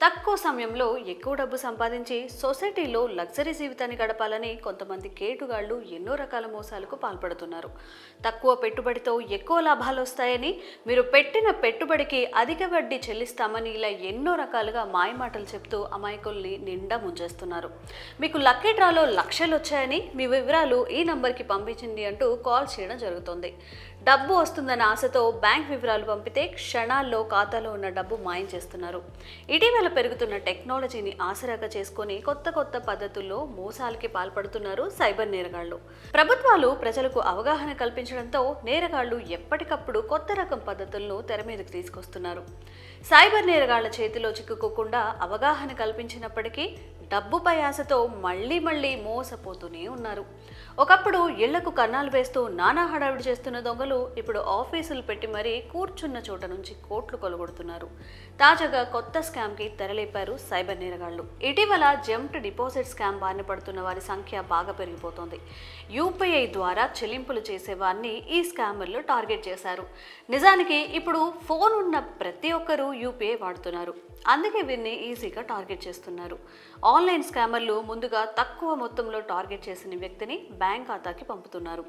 తక్కువ సమయంలో ఎక్కువ డబ్బు సంపాదించి సొసైటీలో లగ్జరీ జీవితాన్ని గడపాలని కొంతమంది కేటుగాళ్లు ఎన్నో రకాల మోసాలకు పాల్పడుతున్నారు. తక్కువ పెట్టుబడితో ఎక్కువ లాభాలు వస్తాయని, మీరు పెట్టిన పెట్టుబడికి అధిక వడ్డీ చెల్లిస్తామని ఇలా ఎన్నో రకాలుగా మాయమాటలు చెప్తూ అమాయకుల్ని నిండా ముంచేస్తున్నారు. మీకు లక్కీ డ్రాలో లక్షలు వచ్చాయని మీ వివరాలు ఈ నంబర్కి పంపించండి అంటూ కాల్ చేయడం జరుగుతోంది. డబ్బు వస్తుందన్న ఆశతో బ్యాంక్ వివరాలు పంపితే క్షణాల్లో ఖాతాలో ఉన్న డబ్బు మాయం చేస్తున్నారు. ఇటీవల పెరుగుతున్న టెక్నాలజీని ఆసరాగా చేసుకుని కొత్త పద్ధతుల్లో మోసాలకి పాల్పడుతున్నారు సైబర్ నేరగాళ్లు. ప్రభుత్వాలు ప్రజలకు అవగాహన కల్పించడంతో నేరగాళ్లు ఎప్పటికప్పుడు కొత్త రకం పద్ధతులను తెర మీదకు తీసుకొస్తున్నారు. సైబర్ నేరగాళ్ల చేతిలో చిక్కుకోకుండా అవగాహన కల్పించినప్పటికీ డబ్బుపై ఆశతో మళ్లీ మోసపోతూనే ఉన్నారు. ఒకప్పుడు ఇళ్లకు కన్నాలు వేస్తూ నానా హడావిడి చేస్తున్న దొంగలు ఇప్పుడు ఆఫీసులు పెట్టి మరీ కూర్చున్న చోట నుంచి కోట్లు కొలగొడుతున్నారు. తాజాగా కొత్త స్కామ్ కి తెరలేపారు సైబర్ నేరగాళ్లు. ఇటీవల జంప్డ్ డిపాజిట్ స్కామ్ బారిన పడుతున్న వారి సంఖ్య బాగా పెరిగిపోతోంది. యూపీఐ ద్వారా చెల్లింపులు చేసేవారిని ఈ స్కామర్లు టార్గెట్ చేశారు. నిజానికి ఇప్పుడు ఫోన్ ఉన్న ప్రతి ఒక్కరూ యూపీఐ వాడుతున్నారు. అందుకే వీరిని ఈజీగా టార్గెట్ చేస్తున్నారు. ఆన్లైన్ స్కామర్లు ముందుగా తక్కువ మొత్తంలో టార్గెట్ చేసిన వ్యక్తిని బ్యాంక్ ఖాతాకి పంపుతున్నారు.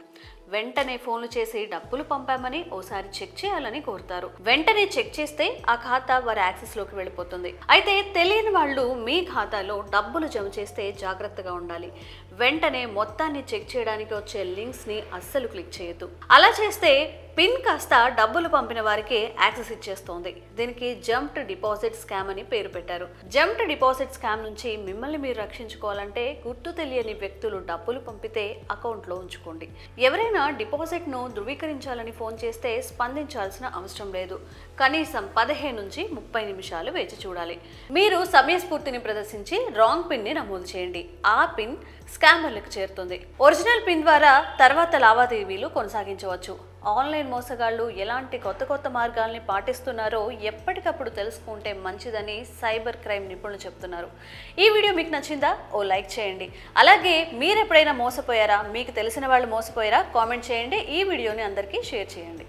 వెంటనే ఫోన్లు చేసి డబ్బులు పంపామని ఓసారి చెక్ చేయాలని కోరుతారు. వెంటనే చెక్ చేస్తే ఆ ఖాతా వారి యాక్సెస్ లోకి వెళ్ళిపోతుంది. అయితే తెలియని వాళ్ళు మీ ఖాతాలో డబ్బులు జమ చేస్తే జాగ్రత్తగా ఉండాలి. వెంటనే మొత్తాన్ని చెక్ చేయడానికి వచ్చే లింక్స్ ని అస్సలు క్లిక్ చేయొద్దు. అలా చేస్తే పిన్ కాస్త డబ్బులు పంపిన వారికి యాక్సెస్ ఇచ్చేస్తోంది. దీనికి జంప్డ్ డిపాజిట్ స్కామ్ అని పేరు పెట్టారు. జంప్డ్ డిపాజిట్ స్కామ్ నుంచి మిమ్మల్ని మీరు రక్షించుకోవాలంటే గుర్తు తెలియని వ్యక్తులు డబ్బులు పంపితే అకౌంట్లో ఉంచుకోండి. ఎవరైనా డిపాజిట్ ను ధృవీకరించాలని ఫోన్ చేస్తే స్పందించాల్సిన అవసరం లేదు. కనీసం 15 నుంచి 30 నిమిషాలు వేచి చూడాలి. మీరు సమయస్ఫూర్తిని ప్రదర్శించి రాంగ్ పిన్ ని నమోదు చేయండి. ఆ పిన్ స్కామర్లకు చేరుతుంది. ఒరిజినల్ పిన్ ద్వారా తర్వాత లావాదేవీలు కొనసాగించవచ్చు. ఆన్లైన్ మోసగాళ్లు ఎలాంటి కొత్త మార్గాల్ని పాటిస్తున్నారో ఎప్పటికప్పుడు తెలుసుకుంటే మంచిదని సైబర్ క్రైమ్ నిపుణులు చెప్తున్నారు. ఈ వీడియో మీకు నచ్చిందా? ఓ లైక్ చేయండి. అలాగే మీరు ఎప్పుడైనా మోసపోయారా, మీకు తెలిసిన వాళ్ళు మోసపోయారా కామెంట్ చేయండి. ఈ వీడియోని అందరికీ షేర్ చేయండి.